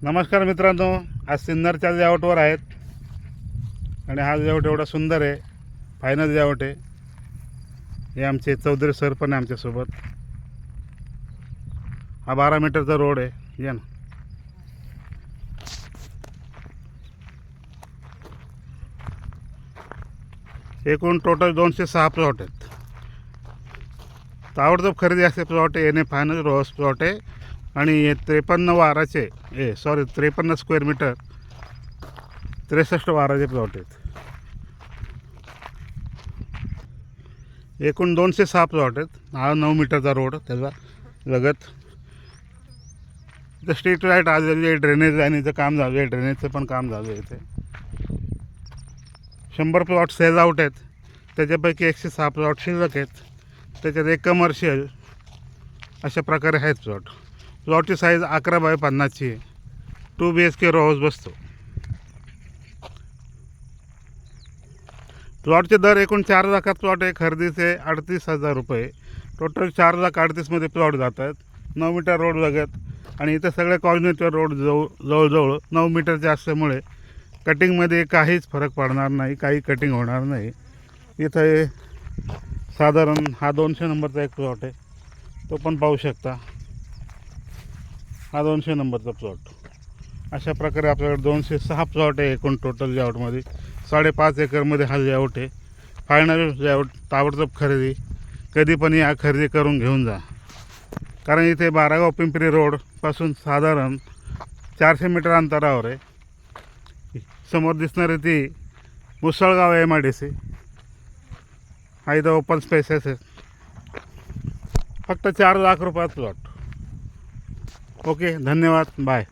नमस्कार मित्रांनो, आज सिन्नरच्या लेआउटवर आहेत आणि हा लेआउट एवढा सुंदर आहे, फायनल लेआउट आहे. हे आमचे चौधरी सर पण आहे आमच्यासोबत. हा 12 मीटरचा रोड आहे. या ना. एकूण टोटल 206 प्लॉट आहेत. ताबडतोब खरेदी असे प्लॉट आहे. फायनल रोज प्लॉट आहे आणि 53 वाराचे 53 स्क्वेअर मीटर 63 वाराचे प्लॉट आहेत. एकूण 206 प्लॉट आहेत. हा 9 मीटरचा रोड त्याचा लगत. इथं स्ट्रीट लाईट आलेली आहे, ड्रेनेज लाईनीचं काम झालं आहे, ड्रेनेजचं पण काम झालं आहे. इथे 100 प्लॉट सेल आउट आहेत. त्याच्यापैकी 106 प्लॉट शिल्लक आहेत. त्याच्यात एक कमर्शियल अशा प्रकारे आहेत प्लॉट. प्लॉटची साईज 11x50 आहे. 2 BHK रो हाऊस बसतो. प्लॉटचे दर एकूण 4 लाखात प्लॉट आहे. खरेदीचे 38,000 रुपये. टोटल 4,38,000मध्ये प्लॉट जात आहेत. 9 मीटर रोड लगत आणि इथं सगळे कॉलनीचे रोड जवळजवळ 9 मीटरचे असल्यामुळे कटिंगमध्ये काहीच फरक पडणार नाही, काही कटिंग होणार नाही. इथं साधारण हा 200 नंबरचा एक प्लॉट आहे, तो पण पाहू शकता. हा 200 नंबरचा प्लॉट. अशा प्रकारे आपल्याकडे 206 प्लॉट आहे एकूण टोटल लेआउटमध्ये. 5.5 एकरमध्ये हा लेआउट आहे. Final layout. ताबडतोब खरेदी. कधी पण या, खरेदी करून घेऊन जा. कारण इथे बारागाव पिंपरी रोडपासून साधारण 400 मीटर अंतरावर आहे. समोर दिसणारी ती मुसळगाव MIDC. हा इथं ओपन स्पेसेस आहे. फक्त 4 लाख रुपयात प्लॉट. ओके, धन्यवाद, बाय.